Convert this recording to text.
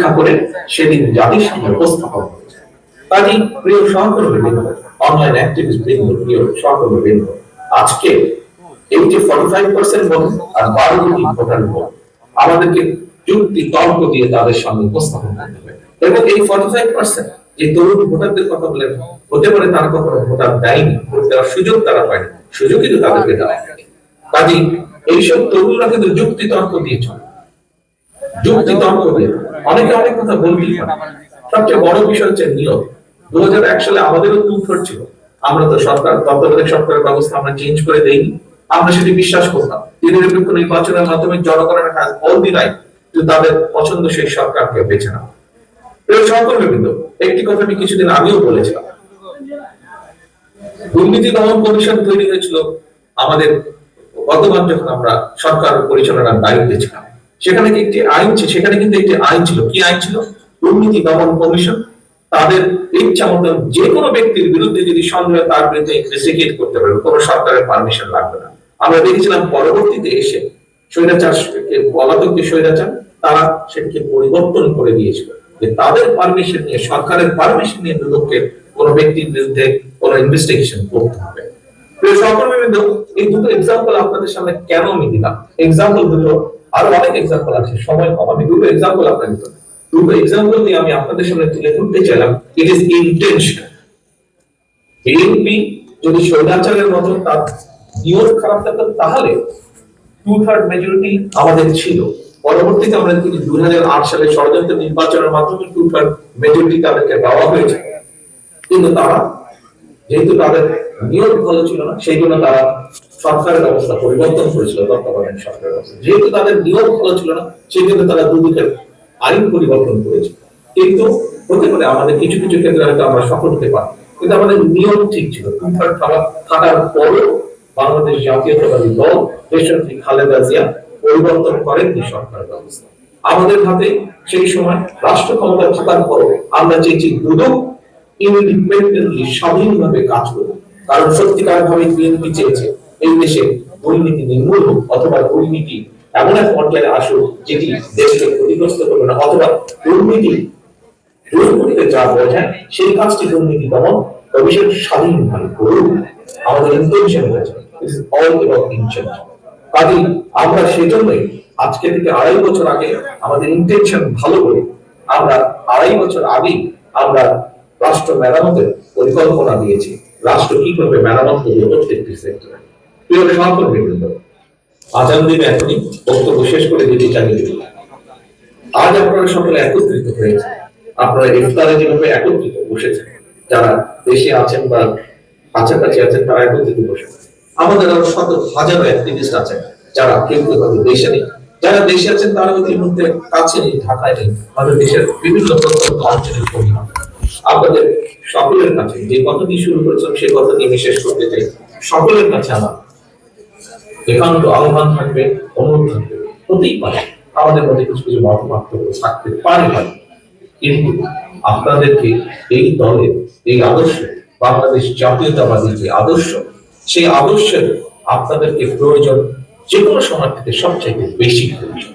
পরীক্ষা করে সেদিন জাতির সামনে উপস্থাপন করেছে। কাজী প্রিয় সহকর্মীবৃন্দ, অনলাইন অ্যাক্টিভিস্ট বৃন্দ, প্রিয় সহকর্মীবৃন্দ, আজকে এই যে 45% ভোট আর 12 কোটি ভোটার ভোট আমাদেরকে যুক্তি তর্ক দিয়ে তাদের সামনে উপস্থাপন করতে হবে। এবং এই 45% যে তরুণ ভোটারদের কথা বলেন, হতে পারে তারা কখনো ভোটার দেয়নি, ভোট দেওয়ার সুযোগ তারা পায়নি, সুযোগ কিন্তু তাদেরকে দেওয়া হয়নি। কাজে এইসব তরুণরা কিন্তু যুক্তি তর্ক দিয়ে চলে, যুক্তি তর্ক দিয়ে অনেকে অনেক কথা বলতেই পারে। সবচেয়ে বড় বিষয় হচ্ছে নিয়ম। 2001 সালে আমাদেরও 2/3 ছিল, আমরা তো সরকার তত্ত্বাবধায়ক সরকারের ব্যবস্থা আমরা চেঞ্জ করে দেইনি, আমরা সেটি বিশ্বাস করতাম। নিরপেক্ষ নির্বাচনের মাধ্যমে জনগণের কাজ অল দি রাইট তাদের পছন্দ সেই সরকারকে বেছে নেওয়া। প্রিয় সহকর্মীবৃন্দ, একটি কথা আমি কিছুদিন আগেও বলেছিলাম, দুর্নীতি দমন কমিশন তৈরি হয়েছিল আমাদের গতবার যখন আমরা সরকার পরিচালনার দায়িত্বে ছিলাম। সেখানে একটি আইন ছিল, সেখানে কিন্তু একটি আইন ছিল। কি আইন ছিল? দুর্নীতি দমন কমিশন তাদের ইচ্ছা মতো যে কোনো ব্যক্তির বিরুদ্ধে যদি সন্দেহ, তার বিরুদ্ধে ইনভেস্টিগেট করতে পারবে, কোনো সরকারের পারমিশন লাগবে না। আমরা দেখেছিলাম পরবর্তীতে এসে স্বৈরাচারকে পলাতক যে স্বৈরাচার, তারা সেটিকে পরিবর্তন করে দিয়েছিল যে তাদের পারমিশন নিয়ে, সরকারের পারমিশন নিয়ে দুদককে কোনো ব্যক্তির বিরুদ্ধে কোনো ইনভেস্টিগেশন করতে হবে। প্রিয় সহকর্মীবৃন্দ, এই দুটো এক্সাম্পল আপনাদের সামনে কেন আমি দিলাম? এক্সাম্পল দুটো, আরো অনেক এক্সাম্পল আছে, সময় কম, আমি দুটো এক্সাম্পল আপনাদের দিলাম। দুটো এক্সাম্পল দিয়ে আমি আপনাদের সামনে তুলে ধরতে চাইলাম ইট ইজ ইন্টেনশন। বিএনপি যদি স্বৈরাচারের মতো তার নিয়ম খারাপ থাকতো, তাহলে 2/3 মেজরিটি আমাদের ছিল। পরবর্তীতে আমরা দেখি 2008 সালে ষড়যন্ত্র নির্বাচনের মাধ্যমে 2/3 মেজরিটি তাদেরকে দেওয়া হয়েছে। কিন্তু তারা, যেহেতু তাদের নিয়ম ভালো ছিল না, সেই জন্য তারা সরকারের অবস্থা পরিবর্তন করেছিল, তত্ত্বাবধায়ক সরকারের অবস্থা। যেহেতু তাদের নিয়ম ভালো ছিল না, সেই জন্য তারা দুদিকের আইন পরিবর্তন করেছে। কিন্তু হতে পারে আমাদের কিছু কিছু ক্ষেত্রে হয়তো আমরা সফল হতে পারি, কিন্তু আমাদের নিয়ম ঠিক ছিল। 2/3 থাকার পরেও বাংলাদেশ জাতীয়তাবাদী দল, দেশনেত্রী খালেদা জিয়া পরিবর্তন করেননি সরকার ব্যবস্থা। আমাদের হাতে সেই সময় রাষ্ট্র ক্ষমতা থাকার পরও আমরা চেয়েছি দুদক ইন্ডিপেন্ডেন্টলি, স্বাধীনভাবে কাজ করবে। কারণ সত্যিকার ভাবে বিএনপি চেয়েছে এই দেশে দুর্নীতি নির্মূল হোক, অথবা দুর্নীতি এমন এক পর্যায়ে আসুক যেটি দেশকে ক্ষতিগ্রস্ত করবে না, অথবা দুর্নীতি দূর করতে যা বোঝায় সেই কাজটি দুর্নীতি দমন কমিশন স্বাধীনভাবে করুক। আমাদের ইন্টেনশন হয়েছে, it is all about intention. কাজেই আমরা সেজন্যই আজকে থেকে 2.5 বছর আগে আমাদের ইন্টেনশন ভালো করে আমরা 2.5 বছর আগে আমরা রাষ্ট্র মেরামতের পরিকল্পনা দিয়েছি। রাষ্ট্র কিভাবে মেরামত করবে প্রত্যেকটি সেক্টরে। প্রিয় সহকর্মীবৃন্দ, আজান দিনে এখনই বক্তব্য শেষ করে দিতে চাই। আজ আপনারা সকলে একত্রিত হয়েছে, আপনারা ইফতারে যেভাবে একত্রিত বসেছেন, যারা দেশে আছেন বা কাছাকাছি আছেন তারা একত্রিত বসেছেন। আমাদের আরো শত হাজারো অ্যাক্টিভিস্ট আছেন যারা কেউ কেউ হয়তো দেশে নেই, যারা দেশে আছেন তারা হয়তো এই মুহূর্তে কাছে নেই, ঢাকায় নেই, আমাদের দেশের বিভিন্ন প্রত্যন্ত অঞ্চলের কর্মী। আপনাদের সকলের কাছে যে কথাটি শুরু করেছিলাম সেই কথাটি আমি শেষ করতে চাই। সকলের কাছে আমার একান্ত আহ্বান থাকবে, অনুরোধ থাকবে, হতেই পারে আমাদের মধ্যে কিছু কিছু মত পার্থক্য থাকতে পারে, কিন্তু আপনাদেরকে এই দলের এই আদর্শ, বাংলাদেশ জাতীয়তাবাদী যে আদর্শ, সেই আদর্শের আপনাদেরকে প্রয়োজন যে কোনো সময় থেকে সবচেয়ে বেশি প্রয়োজন।